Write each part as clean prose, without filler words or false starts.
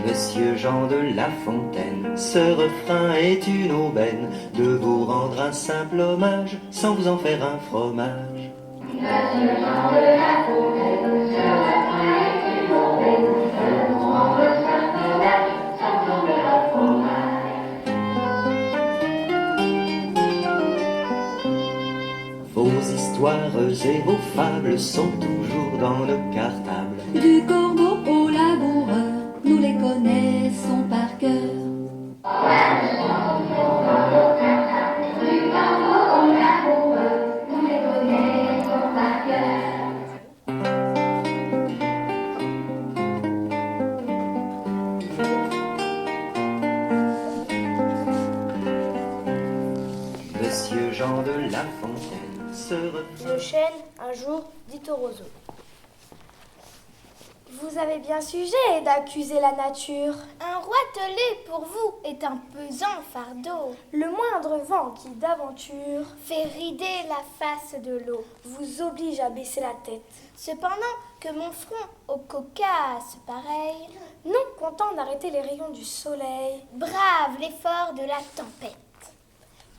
Monsieur Jean de La Fontaine, ce refrain est une aubaine de vous rendre un simple hommage sans vous en faire un fromage. Monsieur Jean de La Fontaine, ce refrain est une aubaine de vous rendre un simple hommage sans vous en faire un fromage. Vos histoires et vos fables sont toujours dans nos cartables. Du corbeau au laboureur, nous les connaissons par cœur. Du corbeau au laboureur, nous les connaissons par cœur. Monsieur Jean de La Fontaine, ce refrain... Le chêne, un jour, dit au roseau. Vous avez bien sujet d'accuser la nature. Un roitelet pour vous est un pesant fardeau. Le moindre vent qui d'aventure Fait rider la face de l'eau. vous oblige à baisser la tête. Cependant que mon front au cocasse pareil Non content d'arrêter les rayons du soleil, brave l'effort de la tempête.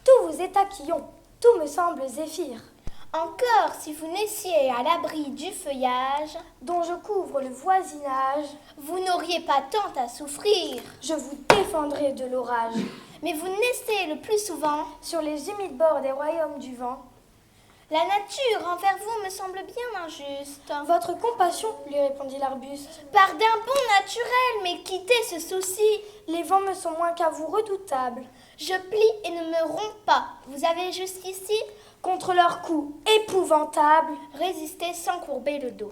tout vous est taquillon, tout me semble zéphyr, Encore si vous naissiez à l'abri du feuillage, dont je couvre le voisinage, vous n'auriez pas tant à souffrir. je vous défendrai de l'orage. Mais vous naissez le plus souvent. Sur les humides bords des royaumes du vent, La nature envers vous me semble bien injuste. votre compassion, lui répondit l'arbuste, Par d'un bon naturel, mais quittez ce souci. les vents me sont moins qu'à vous redoutables, Je plie et ne me romps pas. Vous avez jusqu'ici contre leurs coups épouvantables. résisté sans courber le dos.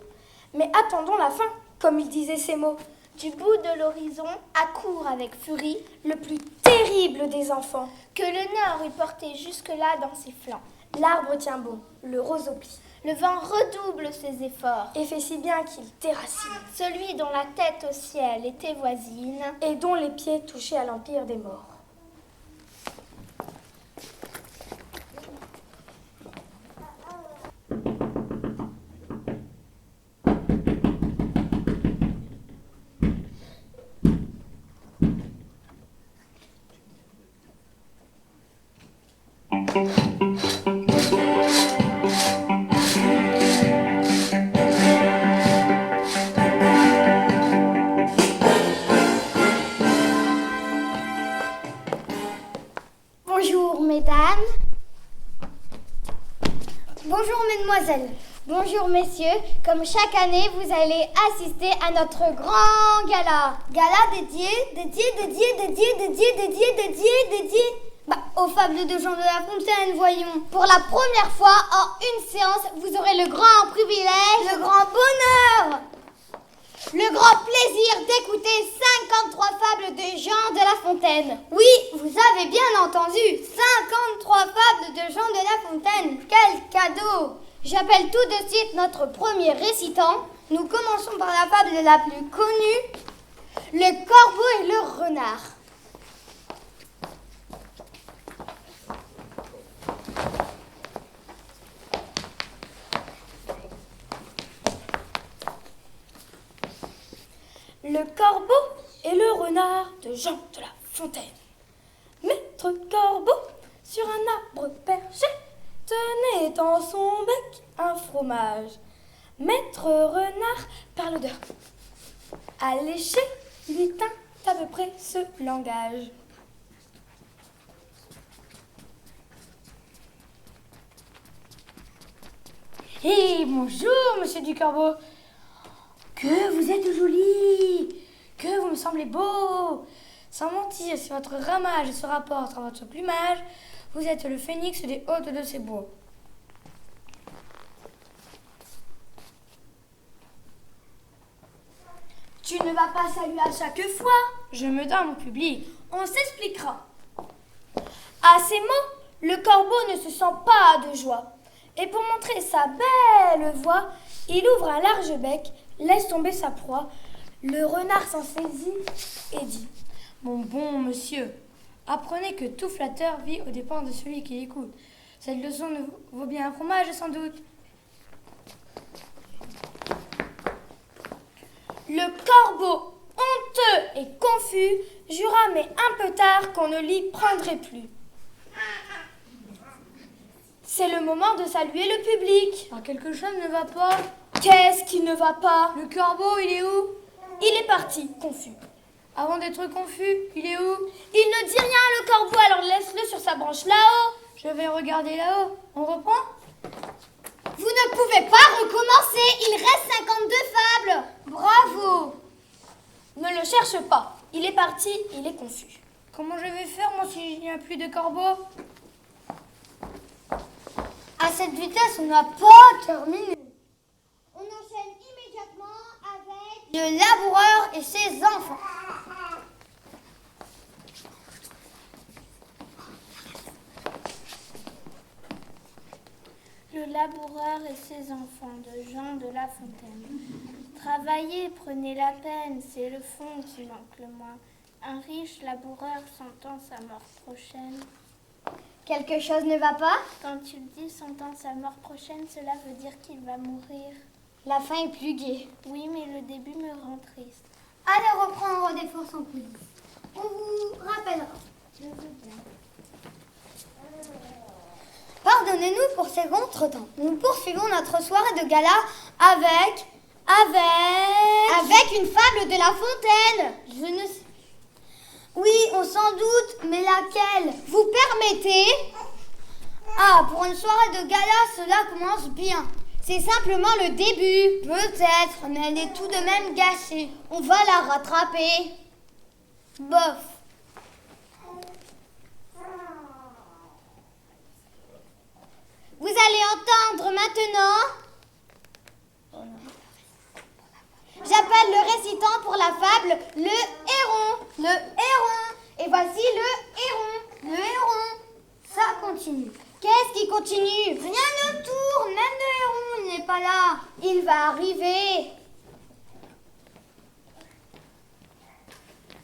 Mais attendons la fin, comme il disait ces mots, Du bout de l'horizon accourt avec furie le plus terrible des enfants. que le nord eût porté jusque-là dans ses flancs. L'arbre tient bon, le roseau plie, Le vent redouble ses efforts. et fait si bien qu'il déracine, Celui dont la tête au ciel était voisine et dont les pieds touchaient à l'empire des morts. Bonjour mesdames. Bonjour mesdemoiselles. Bonjour messieurs. Comme chaque année, vous allez assister à notre grand gala. Gala dédié aux fables de Jean de La Fontaine, voyons. Pour la première fois en une séance, vous aurez le grand privilège, le grand bonheur, le grand plaisir d'écouter 53 fables de Jean de La Fontaine. Oui, vous avez bien entendu, 53 fables de Jean de La Fontaine. Quel cadeau! J'appelle tout de suite notre premier récitant. Nous commençons par la fable la plus connue, le corbeau et le renard. Le corbeau et le renard de Jean de La Fontaine. Maître corbeau, sur un arbre perché, tenait dans son bec un fromage. Maître renard, par l'odeur alléché, lui tint à peu près ce langage. Eh, bonjour, monsieur du Corbeau. Que vous êtes joli, que vous me semblez beau. Sans mentir, si votre ramage se rapporte à votre plumage, vous êtes le phénix des hôtes de ces bois. Tu ne vas pas saluer à chaque fois. Je me donne au public. On s'expliquera. À ces mots, le corbeau ne se sent pas de joie. Et pour montrer sa belle voix, il ouvre un large bec, laisse tomber sa proie. Le renard s'en saisit et dit: Mon bon monsieur, apprenez que tout flatteur vit aux dépens de celui qui l'écoute. Cette leçon ne vaut bien un fromage, sans doute. Le corbeau honteux et confus, jura mais un peu tard qu'on ne l'y prendrait plus. C'est le moment de saluer le public. Ah, quelque chose ne va pas. Qu'est-ce qui ne va pas? Le corbeau, il est où? Il est parti, confus. Avant d'être confus, il est où? Il ne dit rien, le corbeau, alors laisse-le sur sa branche là-haut. Je vais regarder là-haut. On reprend? Vous ne pouvez pas recommencer, il reste 52 fables. Bravo. Ne le cherche pas. Il est parti, il est confus. Comment je vais faire, moi, s'il n'y a plus de corbeau? À cette vitesse, on n'a pas terminé. On enchaîne immédiatement avec le laboureur et ses enfants. Le laboureur et ses enfants de Jean de La Fontaine. Travaillez, prenez la peine, c'est le fond qui manque le moins. Un riche laboureur sentant sa mort prochaine. Quelque chose ne va pas? Quand tu le dis sentant sa mort prochaine, cela veut dire qu'il va mourir. La fin est plus gaie. Oui, mais le début me rend triste. Allez reprendre des forces en police. On vous rappellera. Je veux bien. Pardonnez-nous pour ces contretemps. Nous poursuivons notre soirée de gala avec une fable de La Fontaine. Je ne sais. Oui, on s'en doute, mais laquelle? Vous permettez? Ah, pour une soirée de gala, cela commence bien. C'est simplement le début. Peut-être, mais elle est tout de même gâchée. On va la rattraper. Bof. Vous allez entendre maintenant. J'appelle le récitant pour la fable le héron. Le héron. Et voici le héron. Le héron. Ça continue. Qu'est-ce qui continue? Rien autour. Même le héron, il n'est pas là. Il va arriver.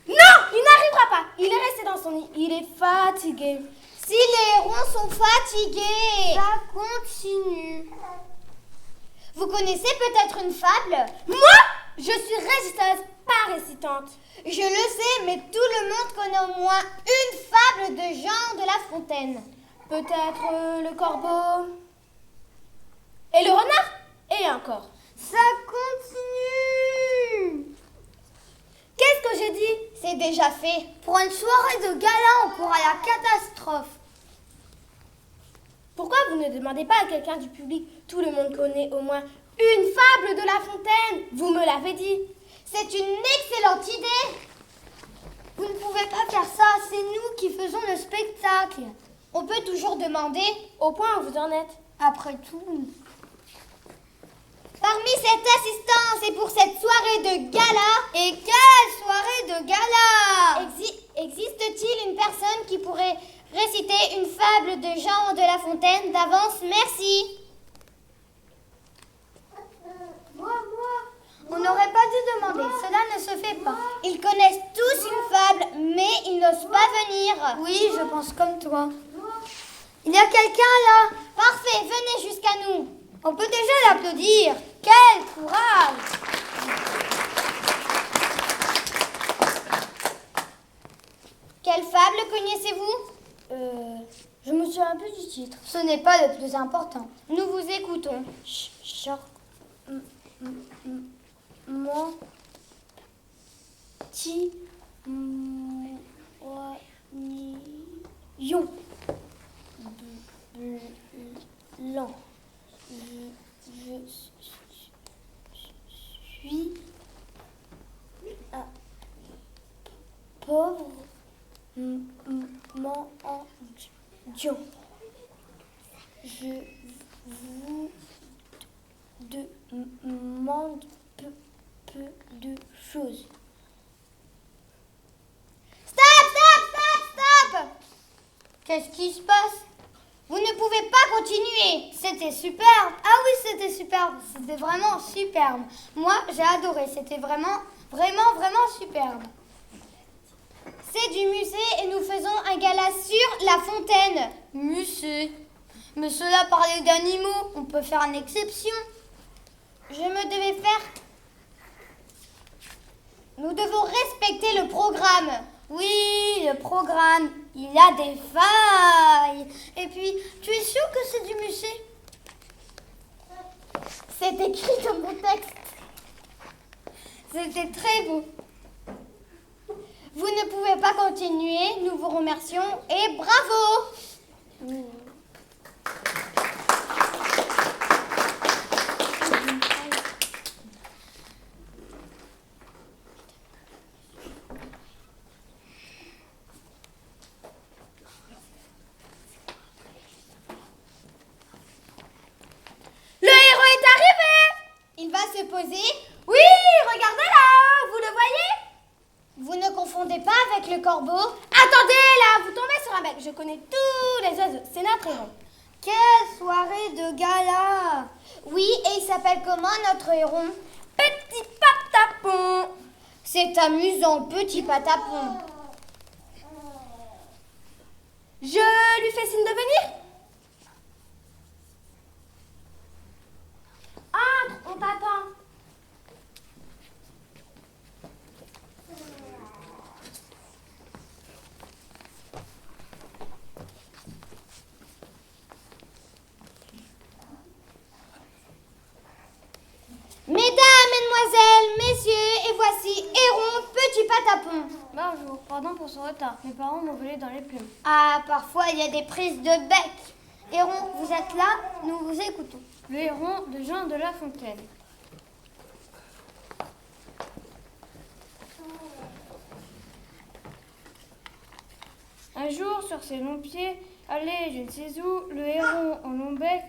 Non, il n'arrivera pas. Il est resté dans son nid. Il est fatigué. Si les hérons sont fatigués, ça continue. Vous connaissez peut-être une fable? Moi, je suis réciteuse, pas récitante. Je le sais, mais tout le monde connaît au moins une fable de Jean de La Fontaine. Peut-être le corbeau. Et le renard. Et encore. Ça continue. Qu'est-ce que j'ai dit? C'est déjà fait. Pour une soirée de gala, on court à la catastrophe. Pourquoi vous ne demandez pas à quelqu'un du public? Tout le monde connaît au moins une fable de La Fontaine. Vous me l'avez dit. C'est une excellente idée. Vous ne pouvez pas faire ça, c'est nous qui faisons le spectacle. On peut toujours demander. Au point où vous en êtes. Après tout. Parmi cette assistance et pour cette soirée de gala. Et quelle soirée de gala! Existe-t-il une personne qui pourrait réciter une fable de Jean de La Fontaine d'avance? Merci. Moi. On n'aurait pas dû demander, cela ne se fait pas. Ils connaissent tous une fable, mais ils n'osent pas venir. Oui, je pense comme toi. Il y a quelqu'un là. Parfait, venez jusqu'à nous. On peut déjà l'applaudir. Quel courage! Quelle fable connaissez-vous? Je me souviens un peu du titre. Ce n'est pas le plus important. Nous vous écoutons. Lion. Blanc. Je suis un pauvre mendiant. Je vous demande peu de choses. Stop! Qu'est-ce qui se passe? Vous ne pouvez pas continuer. C'était superbe. Ah oui, c'était superbe. C'était vraiment superbe. Moi, j'ai adoré. C'était vraiment superbe. C'est du musée et nous faisons un gala sur La Fontaine. Musée? Mais cela parlait d'animaux. On peut faire une exception. Je me devais faire... Nous devons respecter le programme. Oui, le programme. Il y a des failles. Et puis, tu es sûr que c'est du musée? C'est écrit dans mon texte. C'était très beau. Vous ne pouvez pas continuer. Nous vous remercions et bravo. Le héros est arrivé! Il va se poser. Oui, regardez là, vous le voyez? Vous ne confondez pas avec le corbeau. Attendez là, vous tombez sur un bec. Je connais tous les oiseaux, c'est notre héros. Quelle soirée de gala! Oui, et il s'appelle comment notre héron? Petit patapon. C'est amusant, petit patapon. Je lui fais signe de venir? Entre, on t'attend. Mesdames, mesdemoiselles, messieurs, et voici Héron, petit patapon. Bonjour, pardon pour ce retard. Mes parents m'ont volé dans les plumes. Ah, parfois il y a des prises de bec. Héron, vous êtes là? Nous vous écoutons. Le héron de Jean de La Fontaine. Un jour, sur ses longs pieds, allait je ne sais où, le héron au long bec,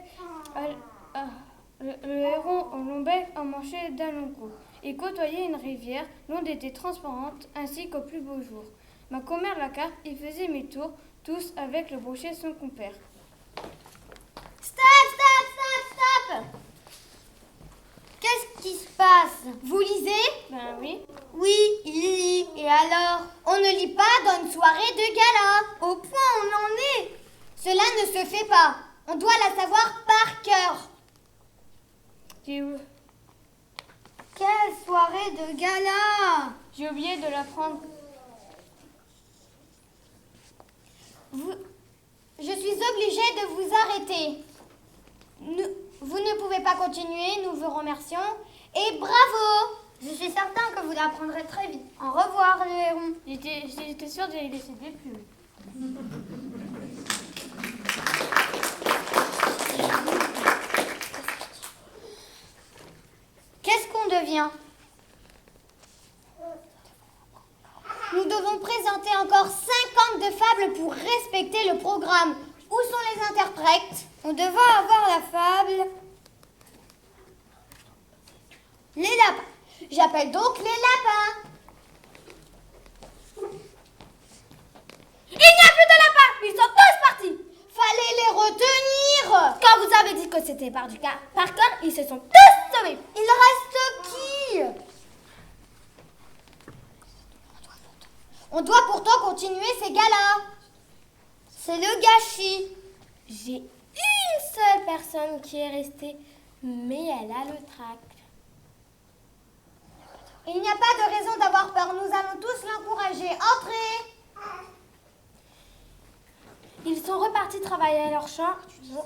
le héron au long bec emmanché d'un long cou. Il côtoyait une rivière, l'onde était transparente, ainsi qu'au plus beau jour. Ma commère la carte, il faisait mes tours, tous avec le brochet son compère. Stop, stop, stop, stop! Qu'est-ce qui se passe? Vous lisez? Ben oui. Oui, il lit. Et alors? On ne lit pas dans une soirée de gala. Au point où on en est. Cela ne se fait pas. On doit la savoir par cœur. Quelle soirée de gala! J'ai oublié de la prendre. Je suis obligée de vous arrêter. Vous ne pouvez pas continuer, nous vous remercions. Et bravo! Je suis certain que vous l'apprendrez très vite. Au revoir, le héron. J'étais sûre de les laisser des plumes. Qu'est-ce qu'on devient? Nous devons présenter encore 52 fables pour respecter le programme. Où sont les interprètes? On devait avoir la fable. Les lapins. J'appelle donc les lapins. Il n'y a plus de lapins! Ils sont tous partis! Fallait les retenir. Quand vous avez dit que c'était par cœur, ils se sont tous sauvés. Il reste qui? On doit pourtant continuer ces galas. C'est le gâchis. J'ai une seule personne qui est restée, mais elle a le trac. Il n'y a pas de raison d'avoir peur. Nous allons tous l'encourager. Entrez. Ils sont repartis travailler à leur champ.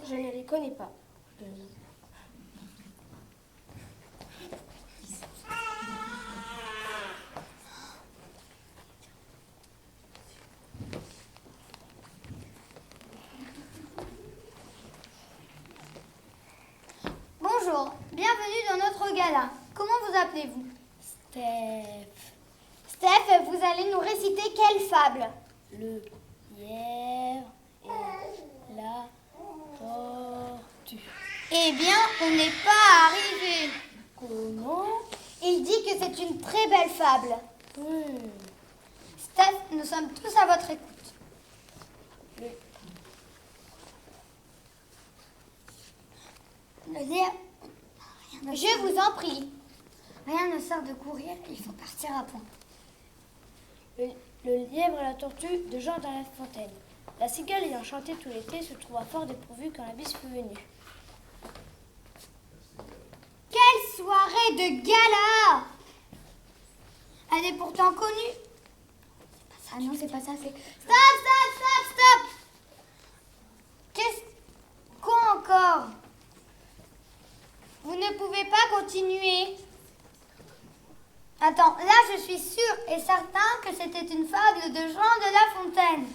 Je ne les connais pas. Bonjour, bienvenue dans notre gala. Comment vous appelez-vous? Steph, Steph, vous allez nous réciter quelle fable? le lièvre et la tortue. Eh bien, on n'est pas arrivé. Comment? Il dit que c'est une très belle fable. Steph, nous sommes tous à votre écoute. Le lièvre... Je vous en prie. Rien ne sert de courir, il faut partir à point. Le lièvre et la tortue de Jean de La Fontaine. La cigale ayant chanté tout l'été se trouva fort dépourvue quand la bise fut venue. Quelle soirée de gala! Elle est pourtant connue. Ah non, c'est pas ça, c'est... Stop. Qu'est-ce... Quoi encore? Vous ne pouvez pas continuer. Attends, là je suis sûre et certain que c'était une fable de Jean de La Fontaine.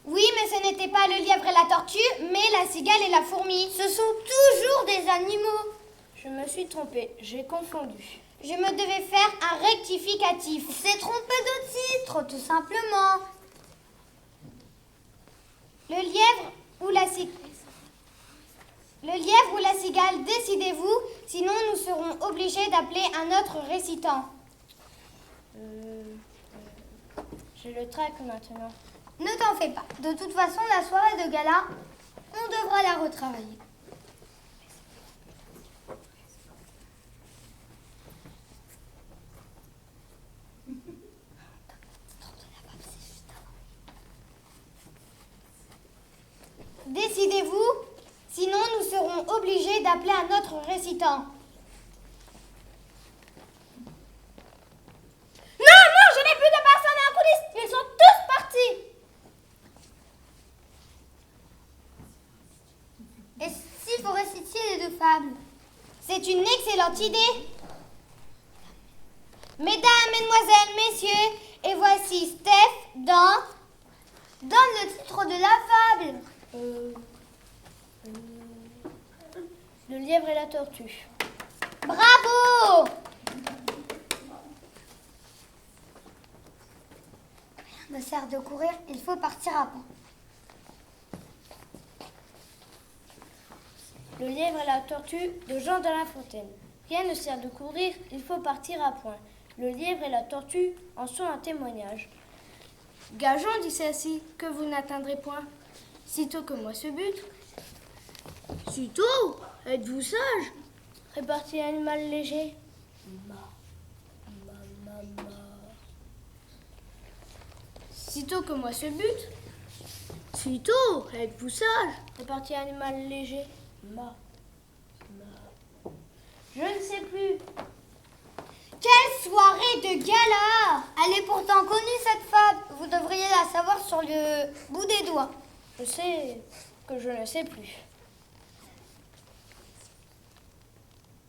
Oui, mais ce n'était pas le lièvre et la tortue, mais la cigale et la fourmi. Ce sont toujours des animaux. Je me suis trompée, j'ai confondu. Je me devais faire un rectificatif. C'est trompé de titre, tout simplement. Le lièvre ou la cigale, décidez-vous, sinon nous serons obligés d'appeler un autre récitant. J'ai le trac maintenant. Ne t'en fais pas. De toute façon, la soirée de gala, on devra la retravailler. Décidez-vous, sinon nous serons obligés d'appeler un autre récitant. Non, je n'ai plus de personnes en coulisses, ils sont tous partis. Et si vous récitiez les deux fables? C'est une excellente idée. Mesdames, mesdemoiselles, messieurs, et voici Steph dans... Donne le titre de la fable. Le lièvre et la tortue. Bravo! Rien ne sert de courir, il faut partir à point. Le lièvre et la tortue de Jean de La Fontaine. Rien ne sert de courir, il faut partir à point. Le lièvre et la tortue en sont un témoignage. Gageons, dit celle-ci, que vous n'atteindrez point. Sitôt que moi ce but. Sitôt? Êtes-vous sage? Répartit l'animal léger. Sitôt que moi ce but. Sitôt? Êtes-vous sage? Répartit l'animal léger. Je ne sais plus. Quelle soirée de gala! Elle est pourtant connue cette fable. Vous devriez la savoir sur le bout des doigts. Je sais que je ne sais plus.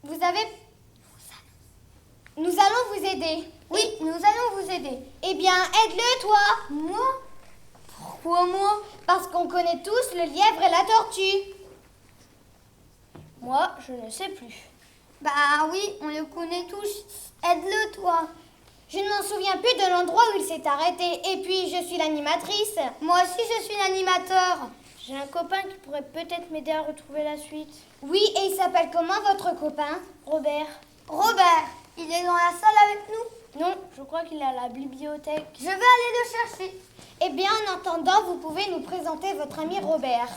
Vous avez... Nous allons vous aider. Oui, nous allons vous aider. Eh bien, aide-le, toi. Moi? Pourquoi moi? Parce qu'on connaît tous le lièvre et la tortue. Moi, je ne sais plus. Bah oui, on le connaît tous. Aide-le, toi. Je ne m'en souviens plus de l'endroit où il s'est arrêté. Et puis, je suis l'animatrice. Moi aussi, je suis l'animateur. J'ai un copain qui pourrait peut-être m'aider à retrouver la suite. Oui, et il s'appelle comment, votre copain? Robert. Robert, il est dans la salle avec nous? Non, je crois qu'il est à la bibliothèque. Je vais aller le chercher. Eh bien, en attendant, vous pouvez nous présenter votre ami Robert.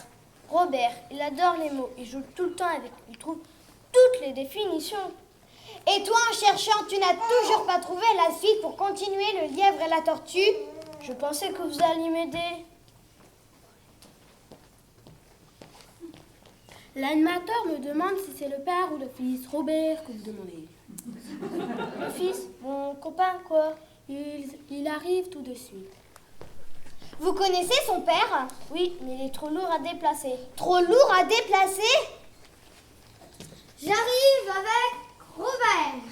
Robert, il adore les mots. Il joue tout le temps avec. Il trouve toutes les définitions. Et toi, en cherchant, tu n'as toujours pas trouvé la suite pour continuer le lièvre et la tortue? Je pensais que vous alliez m'aider. L'animateur me demande si c'est le père ou le fils Robert que vous demandez. Le fils, mon copain, quoi. Il arrive tout de suite. Vous connaissez son père? Oui, mais il est trop lourd à déplacer. Trop lourd à déplacer? J'arrive avec Robert.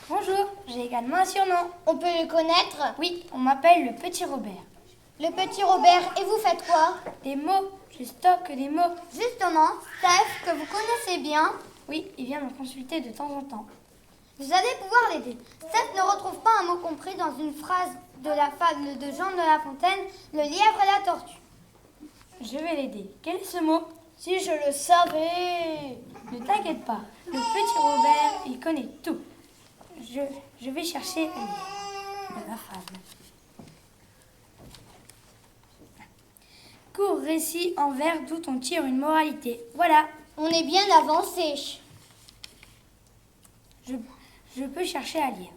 Bonjour, j'ai également un surnom. On peut le connaître? Oui, on m'appelle le petit Robert. Le petit Robert, et vous faites quoi? Des mots, je stocke des mots. Justement, Steph, que vous connaissez bien. Oui, il vient me consulter de temps en temps. Vous allez pouvoir l'aider. Steph ne retrouve pas un mot compris dans une phrase de la fable de Jean de La Fontaine, le lièvre et la tortue. Je vais l'aider. Quel est ce mot? Si je le savais. Ne t'inquiète pas, le petit Robert, il connaît tout. Je vais chercher la fable. Court récit en vers d'où on tire une moralité. Voilà. On est bien avancé. Je peux chercher à lire.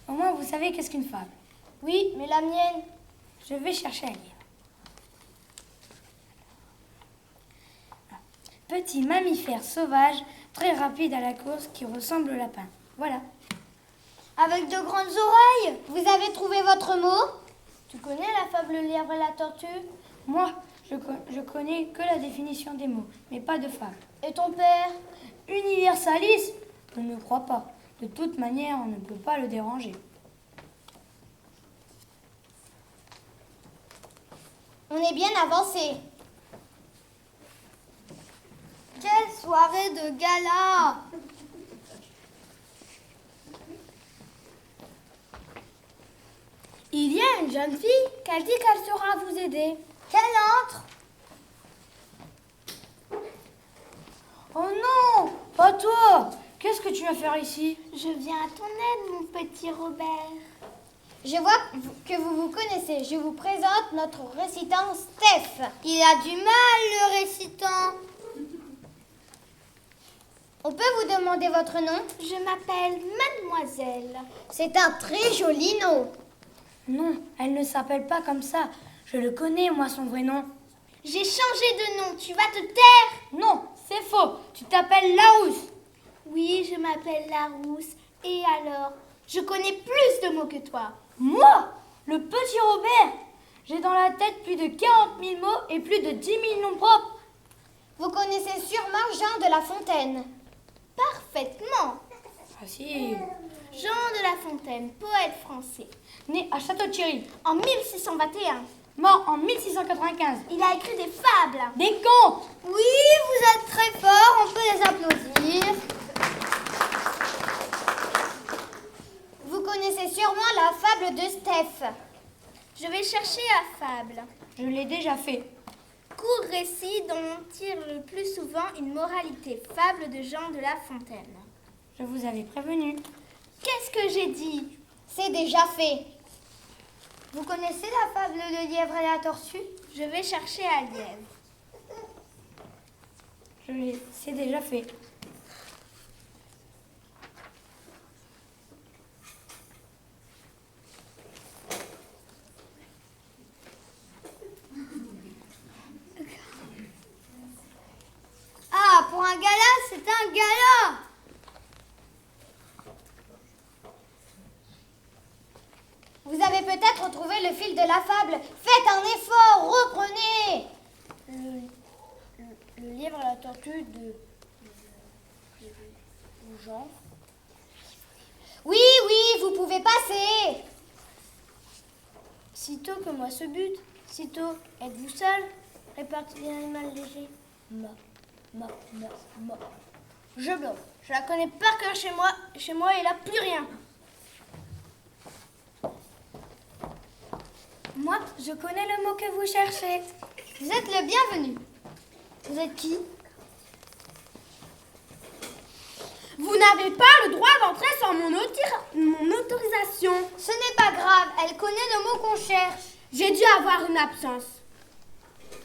Au moins, vous savez qu'est-ce qu'une fable. Oui, mais la mienne. Je vais chercher à lire. Petit mammifère sauvage, très rapide à la course qui ressemble au lapin. Voilà. Avec de grandes oreilles, vous avez trouvé votre mot? Tu connais la fable Le lièvre et la tortue? Moi, je connais que la définition des mots, mais pas de fable. Et ton père? Universalis? Je ne crois pas. De toute manière, on ne peut pas le déranger. On est bien avancé. Quelle soirée de gala! Il y a une jeune fille qui a dit qu'elle saura vous aider. Qu'elle entre! Oh non! Pas toi! Qu'est-ce que tu viens faire ici? Je viens à ton aide, mon petit Robert. Je vois que vous vous connaissez. Je vous présente notre récitant Steph. Il a du mal, le récitant. On peut vous demander votre nom? Je m'appelle Mademoiselle. C'est un très joli nom. Non, elle ne s'appelle pas comme ça. Je le connais, moi, son vrai nom. J'ai changé de nom, tu vas te taire? Non, c'est faux. Tu t'appelles Larousse. Oui, je m'appelle Larousse. Et alors? Je connais plus de mots que toi. Moi, le petit Robert, j'ai dans la tête plus de 40 000 mots et plus de 10 000 noms propres. Vous connaissez sûrement Jean de La Fontaine. Parfaitement. Ah si. Jean de La Fontaine, poète français. Né à Château-Thierry, En 1621, mort en 1695. il a écrit des fables. Des contes. Oui, vous êtes très fort, on peut les applaudir. Vous connaissez sûrement la fable de Steph. Je vais chercher la fable. Je l'ai déjà fait. Court récit dont on tire le plus souvent une moralité. Fable de Jean de La Fontaine. Je vous avais prévenu. Qu'est-ce que j'ai dit? C'est déjà fait. Vous connaissez la fable de lièvre et la tortue? Je vais chercher à lièvre. C'est déjà fait. Ah, pour un gala, c'est un gala. Vous avez peut-être retrouvé le fil de la fable. Faites un effort, reprenez. Le lièvre et la tortue de Jean. Oui, oui, vous pouvez passer. Sitôt que moi ce but, sitôt êtes-vous seul? Répartit l'animal léger. Ma. Je bluffe. Je la connais par cœur chez moi. Chez moi, il n'a plus rien. Moi, je connais le mot que vous cherchez. Vous êtes le bienvenu. Vous êtes qui? Vous n'avez pas le droit d'entrer sans mon autorisation. Ce n'est pas grave, elle connaît le mot qu'on cherche. J'ai dû avoir une absence.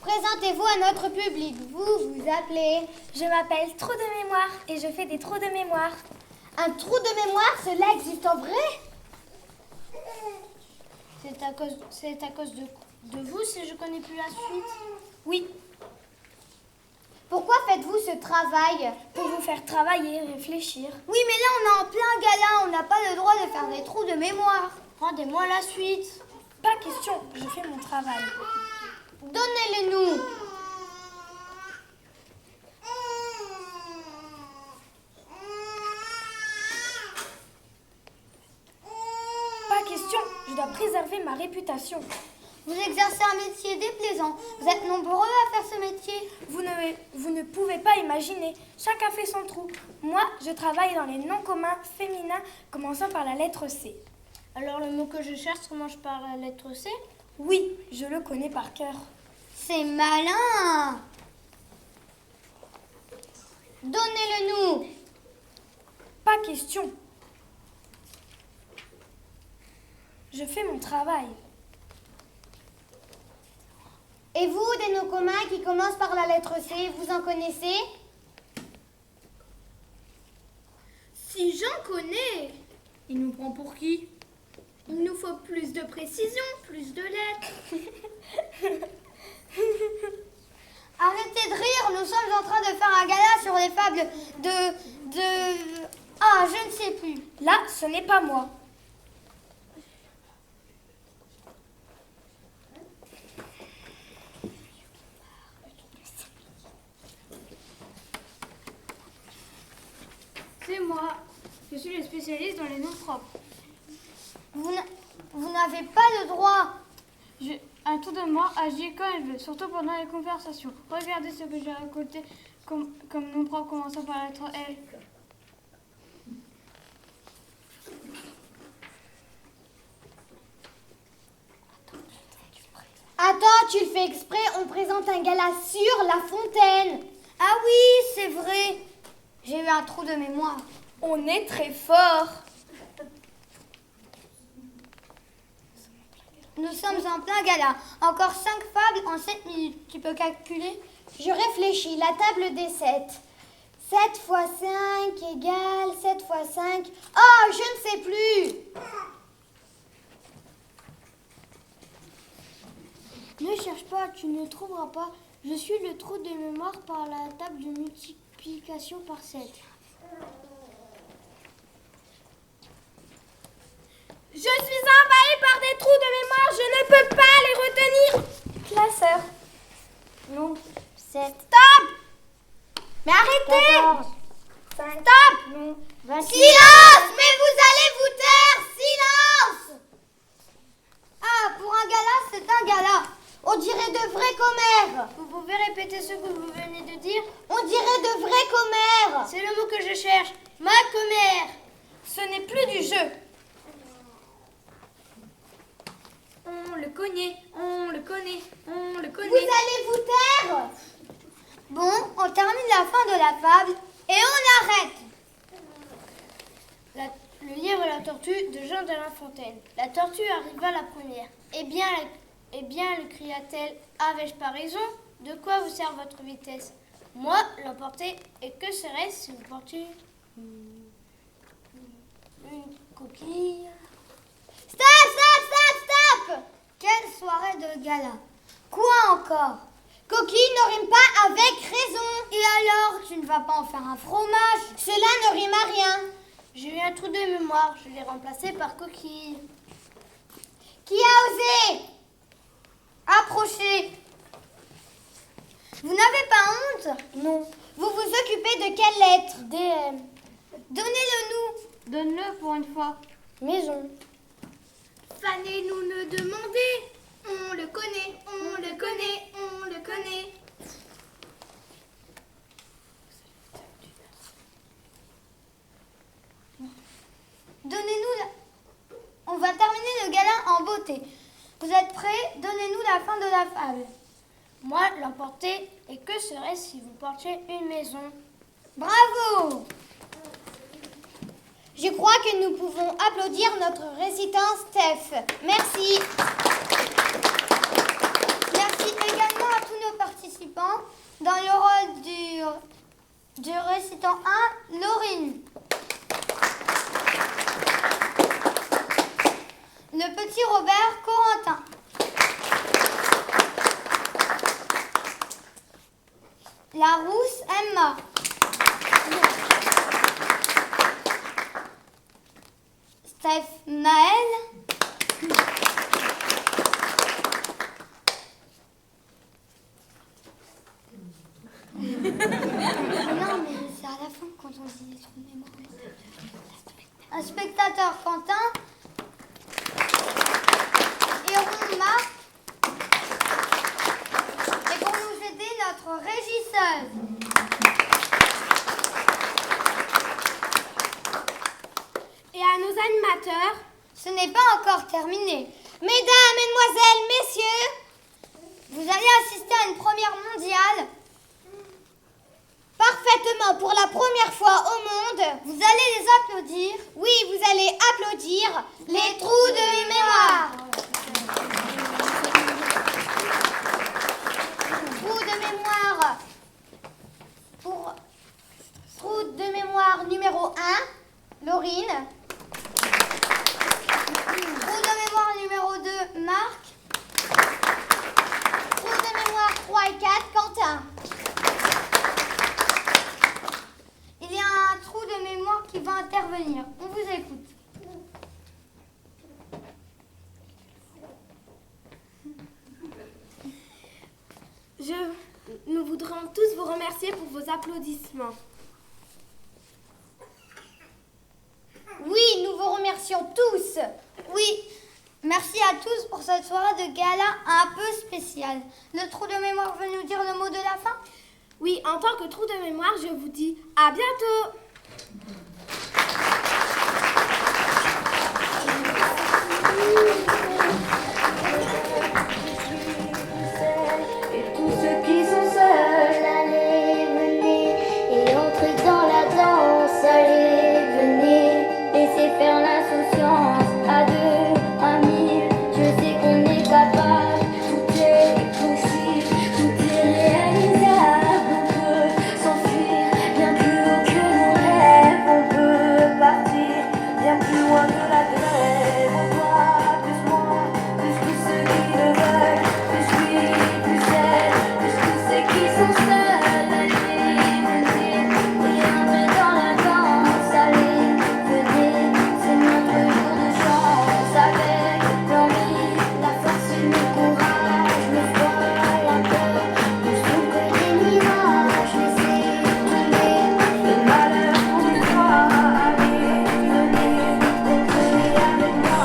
Présentez-vous à notre public. Vous vous appelez? Je m'appelle Trou de mémoire et je fais des trous de mémoire. Un trou de mémoire, cela existe en vrai? C'est à cause de vous si je connais plus la suite. Oui, Pourquoi faites-vous ce travail? pour vous faire travailler, réfléchir. Oui, mais là, on est en plein gala. On n'a pas le droit de faire des trous de mémoire. Rendez-moi la suite. Pas question, je fais mon travail. Donnez-le-nous. Pas question, je dois préserver ma réputation. Vous exercez un métier déplaisant. Vous êtes nombreux à faire ce métier. Vous ne pouvez pas imaginer. Chacun fait son trou. Moi, je travaille dans les noms communs féminins commençant par la lettre C. Alors le mot que je cherche commence par la lettre C? Oui, je le connais par cœur. C'est malin. Donnez-le-nous. Pas question. Je fais mon travail. Et vous, des noms communs qui commencent par la lettre C, vous en connaissez? Si j'en connais, Il nous prend pour qui? il nous faut plus de précision, plus de lettres. Arrêtez de rire, nous sommes en train de faire un gala sur les fables Ah, je ne sais plus. Là, ce n'est pas moi. C'est moi. Je suis le spécialiste dans les noms propres. Vous n'avez pas le droit. Un tour de moi agit quand elle veut, surtout pendant les conversations. Regardez ce que j'ai récolté comme nom propre commençant par la lettre L. Attends, tu le fais exprès, on présente un gala sur La Fontaine. Ah oui, c'est vrai. J'ai eu un trou de mémoire. On est très fort. Nous sommes en plein gala. Encore 5 fables en 7 minutes. Tu peux calculer? Je réfléchis. La table des 7. 7 fois 5 égale 7 fois 5. Oh, je ne sais plus. Ne cherche pas, tu ne trouveras pas. Je suis le trou de mémoire par la table de multiplication par 7. Je suis envahi par des trous de mémoire, je ne peux pas les retenir. Classeur. Non. 7. Stop. Mais arrêtez. 14. 5. Stop. Non. 26. Silence. Mais vous allez vous taire. Silence. Ah, pour un gala, c'est un gala. On dirait de vrais commères. Vous pouvez répéter ce que vous venez de dire? On dirait de vrais commères. C'est le mot que je cherche. Ma commère. Ce n'est plus du jeu. On le connaît, on le connaît, on le connaît. Vous allez vous taire. Bon, on termine la fin de la fable et on arrête. Le lièvre et la tortue de Jean de La Fontaine. La tortue arriva la première. Eh bien, lui cria-t-elle, avais-je pas raison? De quoi vous sert votre vitesse? Moi, l'emporter, et que serait-ce si vous portiez une coquille? Stop. Quelle soirée de gala. Quoi encore? Coquille ne rime pas avec raison. Et alors, tu ne vas pas en faire un fromage? Cela ne rime à rien. J'ai eu un trou de mémoire, je l'ai remplacé par coquille. Qui a osé? Approchez. Vous n'avez pas honte? Non. Vous vous occupez de quelle lettre? DM. Donnez-le nous. Donne-le pour une fois. Maison. Fallait-nous le demander? On le connaît, on le connaît, on le connaît. Donnez-nous la... On va terminer le gala en beauté. Vous êtes prêts? Donnez-nous la fin de la fable. Moi, l'emporter, et que serait-ce si vous portiez une maison? Bravo! Je crois que nous pouvons applaudir notre récitant Steph. Merci. Merci également à tous nos participants. Dans le rôle du récitant 1, Laurine. Le petit Robert, Corentin. La rousse, Emma. Steph, Naël. Non, mais c'est à la fin quand on dit les trous de mémoire. Un spectateur, Quentin. Héron, Marc. Et pour nous aider, notre régisseuse. Et à nos animateurs, Ce n'est pas encore terminé. Mesdames, mesdemoiselles, messieurs, vous allez assister à une première mondiale. Parfaitement, pour la première fois au monde, vous allez les applaudir. Oui, vous allez applaudir les trous de mémoire. Trous de mémoire. Pour trou de mémoire numéro 1, Laurine. Trou de mémoire numéro 2, Marc. Trou de mémoire 3 et 4, Quentin. intervenir. On vous écoute. Nous voudrons tous vous remercier pour vos applaudissements. Oui, nous vous remercions tous. Oui, merci à tous pour cette soirée de gala un peu spéciale. Le trou de mémoire veut nous dire le mot de la fin? Oui, en tant que trou de mémoire, je vous dis à bientôt. Et tous ceux qui sont seuls, allez, venez, et entrez dans la danse, allez, venez, laissez faire l'insouciance, à deux, à mille, je sais qu'on est capable, tout est possible, tout est réalisable, on peut s'enfuir bien plus haut que nos rêves, on peut partir bien plus loin que la grève, on doit plus moi, plus que ceux qui le veulent, plus lui, plus elle, plus tous ceux qui sont seuls, allez, venez, et entrez dans la danse, allez, venez, c'est notre jour de chance, avec l'envie, la force et le courage, le froid, la peur, nous sommes que des mirages, laissez tomber le malheur qu'on nous croit, allez, venez, entrez avec moi,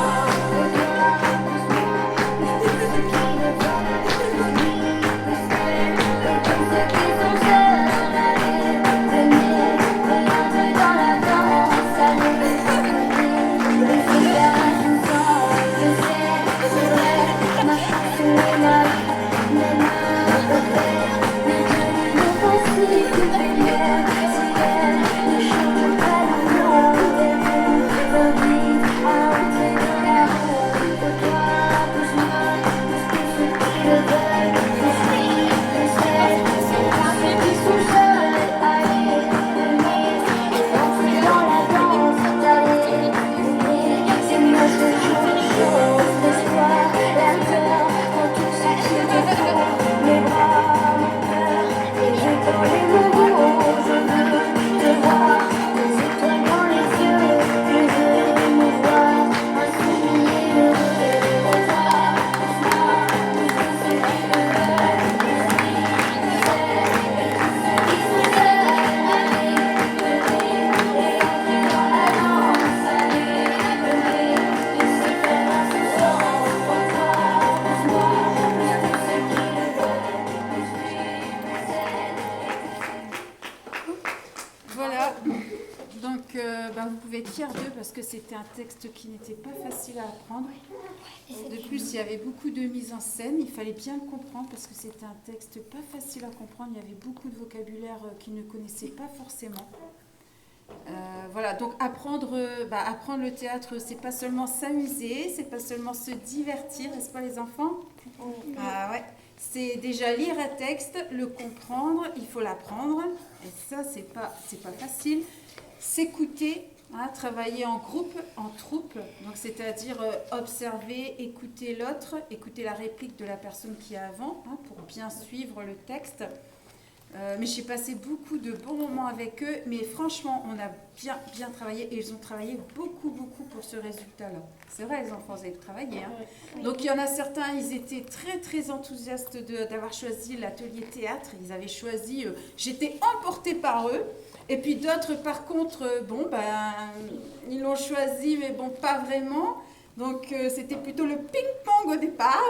on doit plus moi, plus tous ceux qui le veulent, plus lui, plus elle, et tous ceux qui sont seuls, allez, venez, et entrez dans la danse, allez, venez, laissez faire l'insouciance, je sais, c'est vrai, ma chanson est ma vie, mes mains repèrent, mes yeux inoffensifs, une lumière, si elle ne change pas le monde, elle vous invite à entrer dans la ronde, que toi, plus moi, plus tous ceux qui le veulent, plus lui, plus elle, c'est pas ceux qui sont seuls, allez, venez, et entrez dans la danse, allez, venez, c'est notre jour de chance, l'espoir, la peur, quand tout ce qui te faut, mes bras, mon cœur, et je dans les mots, je veux te voir, les étoiles dans les yeux, je veux me voir, insoumis et heureux, au revoir, plus moi, plus tous ceux qui le veulent, plus lui, plus elle, et tous ceux qui sont seuls, allez, venez, et entrez dans la danse, allez, venez, laissez faire l'insouciance, au revoir, plus moi, plus tous ceux qui le veulent, plus lui, plus elle, Voilà, donc vous pouvez être fiers d'eux parce que c'était un texte qui n'était pas facile à apprendre. De plus, il y avait beaucoup de mise en scène, il fallait bien le comprendre parce que c'était un texte pas facile à comprendre, il y avait beaucoup de vocabulaire qu'ils ne connaissaient pas forcément. Voilà, donc apprendre le théâtre, c'est pas seulement s'amuser, c'est pas seulement se divertir, n'est-ce pas les enfants? Ah ouais. C'est déjà lire un texte, le comprendre, il faut l'apprendre, et ça c'est pas facile. S'écouter, travailler en groupe, en troupe, donc c'est-à-dire observer, écouter l'autre, écouter la réplique de la personne qui est avant, pour bien suivre le texte. Mais j'ai passé beaucoup de bons moments avec eux, mais franchement, on a bien travaillé et ils ont travaillé beaucoup pour ce résultat-là. C'est vrai, les enfants, vous avez travaillé. Oui. Donc, il y en a certains, ils étaient très enthousiastes d'avoir choisi l'atelier théâtre. Ils avaient choisi, j'étais emportée par eux. Et puis d'autres, par contre, ils l'ont choisi, mais bon, pas vraiment. Donc, c'était plutôt le ping-pong au départ.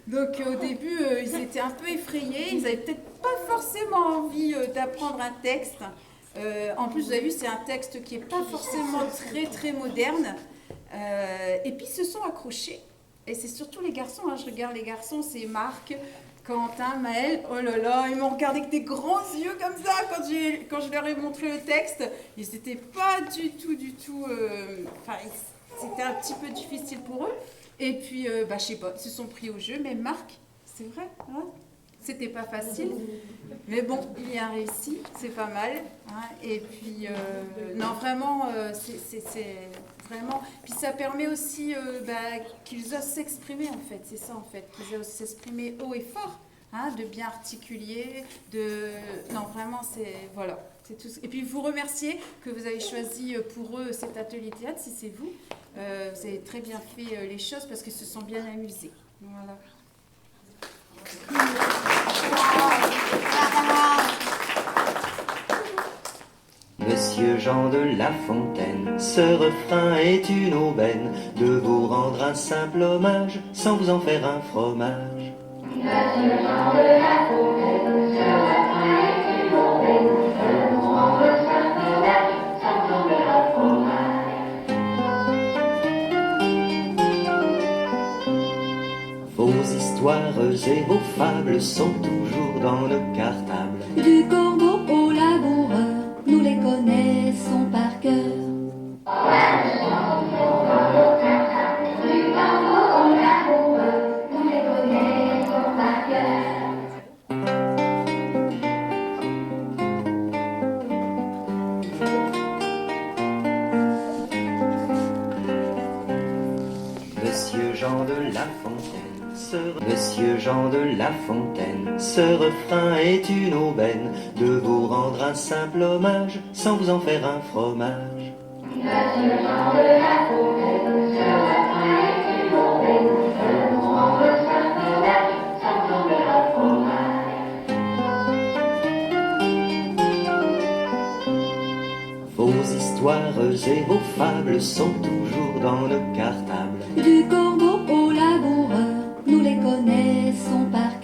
Donc au début, ils étaient un peu effrayés, ils n'avaient peut-être pas forcément envie d'apprendre un texte. En plus, vous avez vu, c'est un texte qui n'est pas forcément très moderne. Et puis, ils se sont accrochés. Et c'est surtout les garçons, je regarde les garçons, c'est Marc, Quentin, Maël, oh là là, ils m'ont regardé avec des grands yeux comme ça quand je leur ai montré le texte. Ils n'étaient pas du tout... c'était un petit peu difficile pour eux. Et puis, je sais pas, ils se sont pris au jeu, mais Marc, c'est vrai, c'était pas facile, mais bon, il y a réussi, c'est pas mal, et puis, non, vraiment, c'est vraiment, puis ça permet aussi qu'ils osent s'exprimer, en fait, c'est ça, en fait, qu'ils osent s'exprimer haut et fort, de bien articuler, non, vraiment, voilà, C'est tout. Et puis vous remercier que vous avez choisi pour eux cet atelier théâtre, si c'est vous. Vous avez très bien fait les choses parce qu'ils se sont bien amusés. Voilà. Monsieur Jean de La Fontaine, ce refrain est une aubaine de vous rendre un simple hommage sans vous en faire un fromage. Monsieur Jean de La Fontaine, ce refrain est une aubaine de vous rendre un simple hommage sans vous en faire un fromage. Vos histoires et vos fables sont toujours dans nos cartables. Du corbeau au laboureur, nous les connaissons par cœur. Monsieur Jean de La Fontaine, Monsieur Jean de La Fontaine, ce refrain est une aubaine de vous rendre un simple hommage sans vous en faire un fromage. Monsieur Jean de La Fontaine, ce refrain est une aubaine de vous rendre un simple hommage sans vous en faire un fromage. Vos histoires et vos fables sont toujours dans nos cartables. Du corbeau au laboureur, nous les connaissons par